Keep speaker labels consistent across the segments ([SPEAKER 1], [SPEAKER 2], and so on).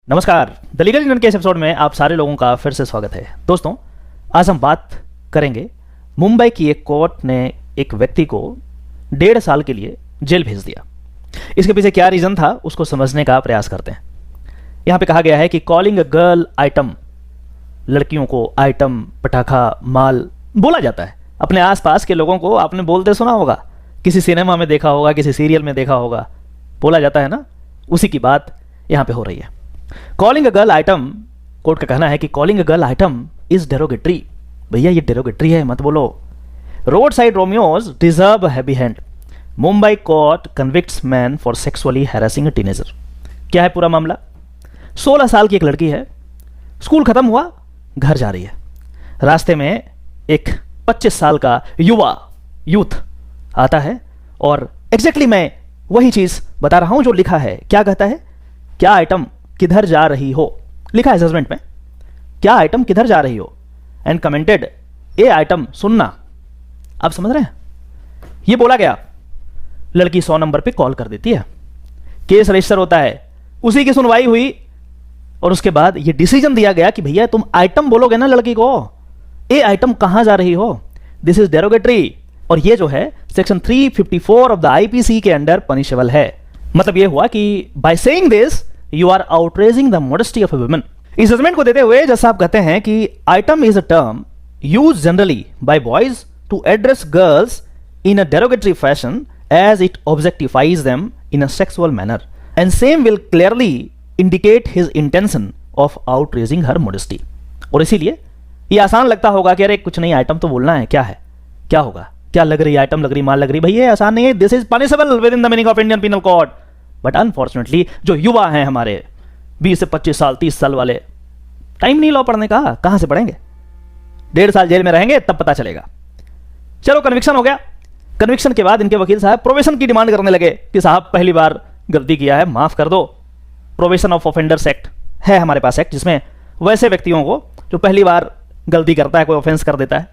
[SPEAKER 1] नमस्कार, the legal Indian के इस एपिसोड में आप सारे लोगों का फिर से स्वागत है। दोस्तों, आज हम बात करेंगे मुंबई की एक कोर्ट ने एक व्यक्ति को 1.5 साल के लिए जेल भेज दिया। इसके पीछे क्या रीज़न था उसको समझने का प्रयास करते हैं। यहाँ पे कहा गया है कि कॉलिंग अ गर्ल आइटम, लड़कियों को आइटम, पटाखा, माल बोला जाता है। अपने आसपास के लोगों को आपने बोलते सुना होगा, किसी सिनेमा में देखा होगा, किसी सीरियल में देखा होगा, बोला जाता है ना, उसी की बात यहाँ पे हो रही है। Calling a girl item, court का कहना है कि calling a girl item is derogatory. भैया ये डेरोगेटरी है, मत बोलो। Road side Romeo's deserve happy hand. Mumbai court convicts man for sexually harassing a teenager. क्या है पूरा मामला? 16 साल की एक लड़की है, स्कूल खत्म हुआ, घर जा रही है। रास्ते में एक 25 साल का यूथ आता है और एग्जैक्टली मैं वही चीज बता रहा हूं जो लिखा है। क्या कहता है? क्या आइटम किधर जा रही हो, लिखा है जजमेंट में। क्या आइटम किधर जा रही हो, एंड कमेंटेड ए आइटम सुनना। आप समझ रहे हैं? ये बोला गया। लड़की 100 नंबर पे कॉल कर देती है, केस रजिस्टर होता है, उसी की सुनवाई हुई और उसके बाद ये डिसीजन दिया गया कि भैया तुम आइटम बोलोगे ना लड़की को, ए आइटम कहां जा रही हो, दिस इज डेरोगेटरी। और ये जो है सेक्शन 354 ऑफ द आईपीसी के अंडर पनिशेबल है। मतलब ये हुआ कि by saying this you are outraging the modesty of a woman. इस जजमेंट को देते हुए जज साहब कहते हैं कि item is a term used generally by boys to address girls in a derogatory fashion as it objectifies them in a sexual manner and same will clearly indicate his intention of outraging her modesty. और इसीलिए ये आसान लगता होगा कि अरे कुछ नहीं, आइटम तो बोलना है, क्या है, क्या होगा, क्या लग रही, आइटम लग रही, माल लग रही, भैया ये आसान नहीं है। This is punishable with in the meaning of Indian penal code. But unfortunately जो युवा हैं हमारे 20 से 25 साल 30 साल वाले, टाइम नहीं लॉ पढ़ने का, कहां से पढ़ेंगे? 1.5 साल जेल में रहेंगे तब पता चलेगा। चलो, कन्विक्शन हो गया। कन्विक्शन के बाद इनके वकील साहब प्रोबेशन की डिमांड करने लगे कि साहब पहली बार गलती किया है, माफ कर दो। प्रोबेशन ऑफ ऑफेंडर्स एक्ट है हमारे पास, एक्ट जिसमें वैसे व्यक्तियों को जो पहली बार गलती करता है, कोई ऑफेंस कर देता है,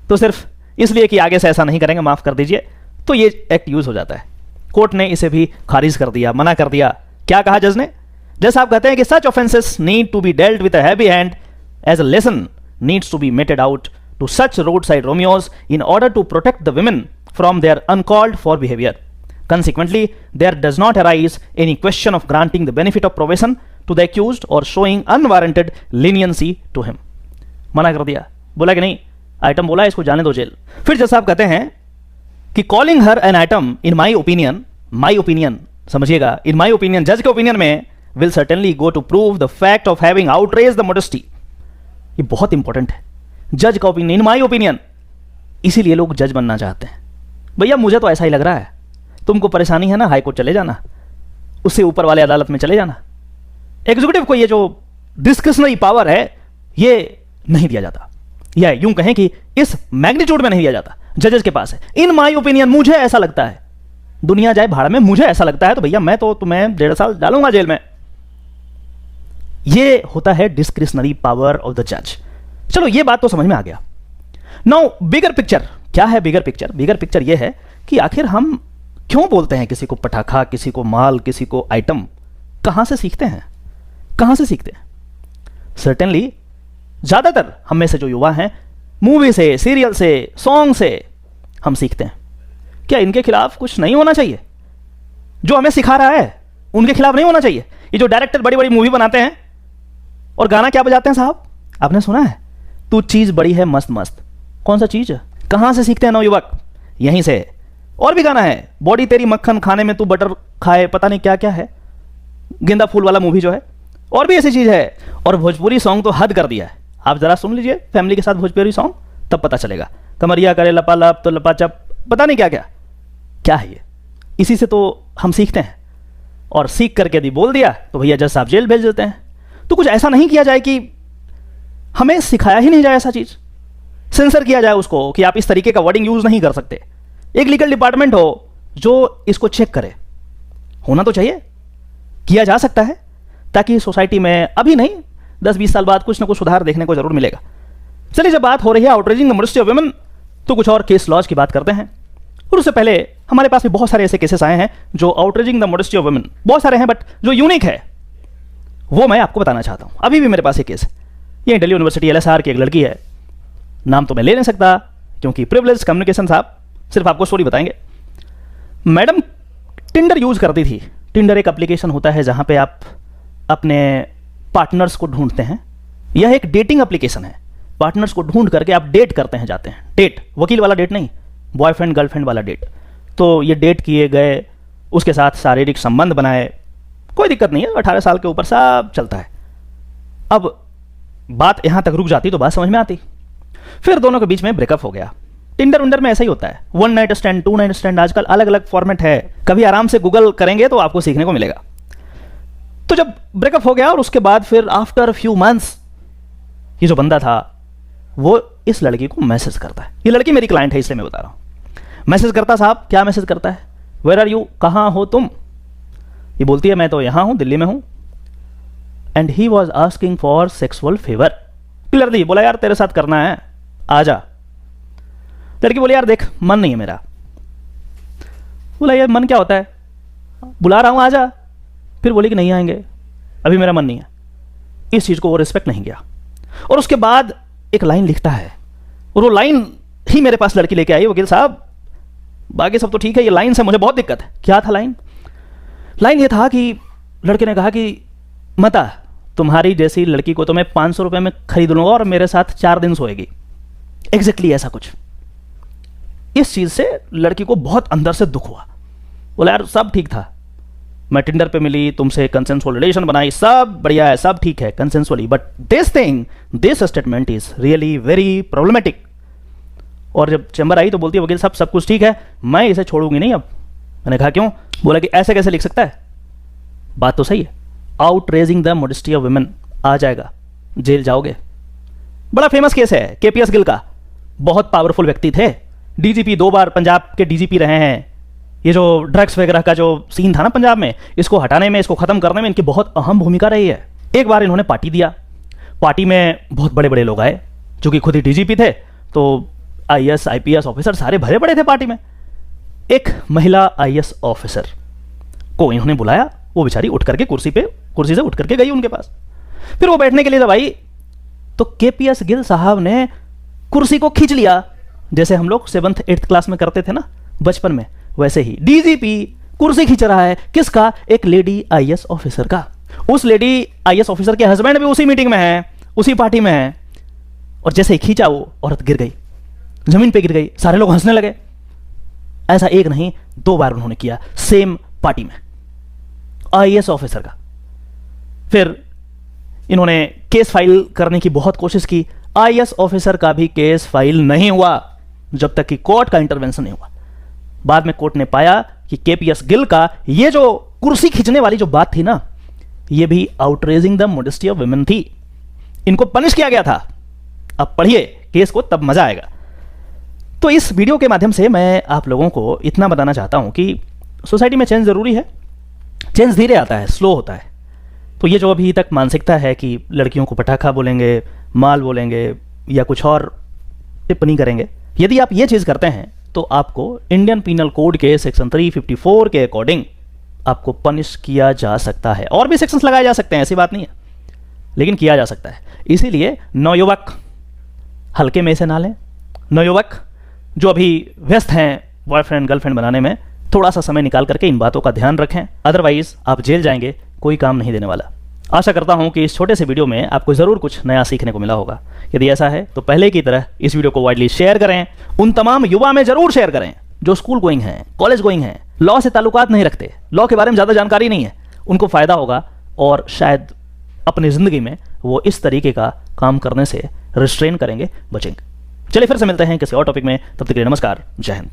[SPEAKER 1] तो सिर्फ इसलिए कि आगे से ऐसा नहीं करेंगे, माफ कर दीजिए, तो ये एक्ट यूज हो जाता है। कोर्ट ने इसे भी खारिज कर दिया, मना कर दिया। क्या कहा जज ने? जज साहब कहते हैं कि such offences need to be dealt with a heavy hand as a lesson needs to be meted out to such road side Romeos in order to protect the women from their uncalled for behavior. Consequently, there does not arise any question of granting the benefit of probation to the accused or showing unwarranted leniency to him. मना कर दिया, बोला कि नहीं, item बोला, इसको जाने दो जेल। फिर जज साहब कहते हैं कि calling her an item in my opinion, समझिएगा, इन माई ओपिनियन, जज के ओपिनियन में, will certainly go to prove the fact of having outrage the modesty. ये बहुत इंपॉर्टेंट है, जज का ओपिनियन, इन माई ओपिनियन। इसीलिए लोग जज बनना चाहते हैं। भैया मुझे तो ऐसा ही लग रहा है, तुमको परेशानी है ना, हाई कोर्ट चले जाना, उससे ऊपर वाले अदालत में चले जाना। एग्जीक्यूटिव को ये जो डिस्क्रिशनरी पावर है ये नहीं दिया जाता, या यूं कहें कि इस मैग्नीट्यूड में नहीं दिया जाता, जजेस के पास है। इन माई ओपिनियन, मुझे ऐसा लगता है, दुनिया जाए भाड़ में, मुझे ऐसा लगता है, तो भैया मैं तो तुम्हें 1.5 साल डालूंगा जेल में। ये होता है डिस्क्रिशनरी पावर ऑफ द जज। चलो, ये बात तो समझ में आ गया। नाउ बिगर पिक्चर क्या है? बिगर पिक्चर, बिगर पिक्चर ये है कि आखिर हम क्यों बोलते हैं किसी को पटाखा, किसी को माल, किसी को आइटम? कहां से सीखते हैं, कहां से सीखते हैं? सर्टेनली ज्यादातर हम में से जो युवा हैं, मूवी से, सीरियल से, सॉन्ग से हम सीखते हैं। क्या इनके खिलाफ कुछ नहीं होना चाहिए? जो हमें सिखा रहा है उनके खिलाफ नहीं होना चाहिए? ये जो डायरेक्टर बड़ी बड़ी मूवी बनाते हैं और गाना क्या बजाते हैं साहब, आपने सुना है? तू चीज बड़ी है मस्त मस्त। कौन सा चीज? कहां से सीखते हैं नवयुवक? यहीं से। और भी गाना है, बॉडी तेरी मक्खन खाने में तू बटर खाए, पता नहीं क्या क्या है, गेंदा फूल वाला मूवी जो है, और भी ऐसी चीज है। और भोजपुरी सॉन्ग तो हद कर दिया है। आप जरा सुन लीजिए फैमिली के साथ भोजपुरी सॉन्ग, तब पता चलेगा। कमरिया करे लपालप तो लपाचप, पता नहीं क्या क्या क्या है ये। इसी से तो हम सीखते हैं, और सीख करके यदि बोल दिया तो भैया जज साहब जेल भेज देते हैं। तो कुछ ऐसा नहीं किया जाए कि हमें सिखाया ही नहीं जाए ऐसा चीज, सेंसर किया जाए उसको कि आप इस तरीके का वर्डिंग यूज नहीं कर सकते। एक लीगल डिपार्टमेंट हो जो इसको चेक करे, होना तो चाहिए, किया जा सकता है, ताकि सोसाइटी में अभी नहीं 10-20 साल बाद कुछ ना कुछ सुधार देखने को जरूर मिलेगा। चलिए, जब बात हो रही है outraging the modesty of women, तो कुछ और केस लॉज की बात करते हैं। और उससे पहले हमारे पास भी बहुत सारे ऐसे केसेस आए हैं जो outraging the modesty of women, बहुत सारे हैं, बट जो यूनिक है वो मैं आपको बताना चाहता हूँ। अभी भी मेरे पास एक केस है, ये दिल्ली यूनिवर्सिटी LSR की एक लड़की है, नाम तो मैं ले नहीं सकता क्योंकि प्रिविलेज कम्युनिकेशन साहब, सिर्फ आपको स्टोरी बताएंगे। मैडम टिंडर यूज करती थी। टिंडर एक एप्लीकेशन होता है जहाँ पे आप अपने पार्टनर्स को ढूंढते हैं। यह एक डेटिंग एप्लीकेशन है। पार्टनर्स को ढूंढ करके आप डेट करते हैं, जाते हैं। डेट वकील वाला डेट नहीं, बॉयफ्रेंड गर्लफ्रेंड वाला डेट। तो ये डेट किए गए, उसके साथ शारीरिक संबंध बनाए, कोई दिक्कत नहीं है, 18 साल के ऊपर सब चलता है। अब बात यहाँ तक रुक जाती तो बात समझ में आती। फिर दोनों के बीच में ब्रेकअप हो गया। टिंडर उंडर में ऐसा ही होता है, 1 नाइट स्टैंड, 2 नाइट स्टैंड, आजकल अलग अलग फॉर्मेट है। कभी आराम से गूगल करेंगे तो आपको सीखने को मिलेगा। तो जब ब्रेकअप हो गया और उसके बाद फिर आफ्टर फ्यू मंथ्स ये जो बंदा था वो इस लड़की को मैसेज करता है। ये लड़की मेरी क्लाइंट है इसलिए मैं बता रहा हूँ। मैसेज करता, साहब क्या मैसेज करता है? वेयर आर यू, कहाँ हो तुम? ये बोलती है मैं तो यहाँ हूँ, दिल्ली में हूँ। And he was asking for sexual favour. Clearly बोला यार तेरे साथ करना है, आ जा। लड़की बोली यार देख मन नहीं है मेरा। बोला यार मन क्या होता है, बुला रहा हूँ आ जा। फिर बोली कि नहीं आएंगे, अभी मेरा मन नहीं है। इस चीज़ को वो रिस्पेक्ट नहीं किया। और उसके बाद एक लाइन लिखता है, और वो लाइन ही मेरे पास लड़की लेके आई, वकील साहब बाकी सब तो ठीक है, ये लाइन से मुझे बहुत दिक्कत है। क्या था लाइन? लाइन ये था कि लड़के ने कहा कि मता तुम्हारी जैसी लड़की को तो मैं 500 रुपये में खरीद लूंगा और मेरे साथ 4 दिन सोएगी। एग्जैक्टली ऐसा कुछ। इस चीज़ से लड़की को बहुत अंदर से दुख हुआ। बोला यार सब ठीक था, मैं टिंडर पे मिली, तुमसे कंसेंसुअल रिलेशन बनाई, सब बढ़िया है, सब ठीक है consensually, but this thing, this statement is really very problematic. और जब चैम्बर आई तो बोलती है वकील साहब सब कुछ ठीक है, मैं इसे छोड़ूंगी नहीं अब। मैंने कहा क्यों? बोला कि ऐसे कैसे लिख सकता है, बात तो सही है, outraging the modesty of women, आ जाएगा, जेल जाओगे। बड़ा फेमस केस है KPS गिल का, बहुत पावरफुल व्यक्ति थे, DGP 2 बार पंजाब के DGP रहे हैं। ये जो ड्रग्स वगैरह का जो सीन था ना पंजाब में, इसको हटाने में, इसको खत्म करने में इनकी बहुत अहम भूमिका रही है। एक बार इन्होंने पार्टी दिया, पार्टी में बहुत बड़े बड़े लोग आए, जो कि खुद ही DGP थे, तो IAS IPS ऑफिसर सारे भरे पड़े थे पार्टी में। एक महिला IAS ऑफिसर को इन्होंने बुलाया, वो बेचारी उठ करके कुर्सी से उठ करके गई उनके पास। फिर वो बैठने के लिए जब आई तो KPS गिल साहब ने कुर्सी को खींच लिया, जैसे हम लोग 7th 8th क्लास में करते थे ना बचपन में, वैसे ही DGP कुर्सी खींच रहा है। किसका? एक लेडी IAS ऑफिसर का। उस लेडी IAS ऑफिसर के हस्बैंड भी उसी मीटिंग में है, उसी पार्टी में है। और जैसे ही खींचा वो औरत गिर गई, जमीन पे गिर गई, सारे लोग हंसने लगे। ऐसा एक नहीं 2 बार उन्होंने किया, सेम पार्टी में, IAS ऑफिसर का। फिर इन्होंने केस फाइल करने की बहुत कोशिश की, IAS ऑफिसर का भी केस फाइल नहीं हुआ जब तक कि कोर्ट का इंटरवेंशन नहीं हुआ। बाद में कोर्ट ने पाया कि KPS गिल का ये जो कुर्सी खींचने वाली जो बात थी ना, ये भी outraging the modesty of women थी। इनको पनिश किया गया था। अब पढ़िए केस को, तब मजा आएगा। तो इस वीडियो के माध्यम से मैं आप लोगों को इतना बताना चाहता हूं कि सोसाइटी में चेंज जरूरी है। चेंज धीरे आता है, स्लो होता है। तो ये जो अभी तक मानसिकता है कि लड़कियों को पटाखा बोलेंगे, माल बोलेंगे या कुछ और टिप्पणी करेंगे, यदि आप ये चीज़ करते हैं तो आपको इंडियन पीनल कोड के सेक्शन 354 के अकॉर्डिंग आपको पनिश किया जा सकता है। और भी सेक्शंस लगाए जा सकते हैं, ऐसी बात नहीं है, लेकिन किया जा सकता है। इसीलिए नवयुवक हल्के में से ना लें। नवयुवक जो अभी व्यस्त हैं बॉयफ्रेंड गर्लफ्रेंड बनाने में, थोड़ा सा समय निकाल करके इन बातों का ध्यान रखें, अदरवाइज आप जेल जाएंगे, कोई काम नहीं देने वाला। आशा करता हूं कि इस छोटे से वीडियो में आपको ज़रूर कुछ नया सीखने को मिला होगा। यदि ऐसा है तो पहले की तरह इस वीडियो को वाइडली शेयर करें, उन तमाम युवा में ज़रूर शेयर करें जो स्कूल गोइंग हैं, कॉलेज गोइंग हैं, लॉ से ताल्लुकात नहीं रखते, लॉ के बारे में ज़्यादा जानकारी नहीं है, उनको फ़ायदा होगा और शायद अपनी ज़िंदगी में वो इस तरीके का काम करने से रिस्ट्रेन करेंगे, बचेंगे। चलिए फिर से मिलते हैं किसी और टॉपिक में, तब तक के लिए नमस्कार, जय हिंद।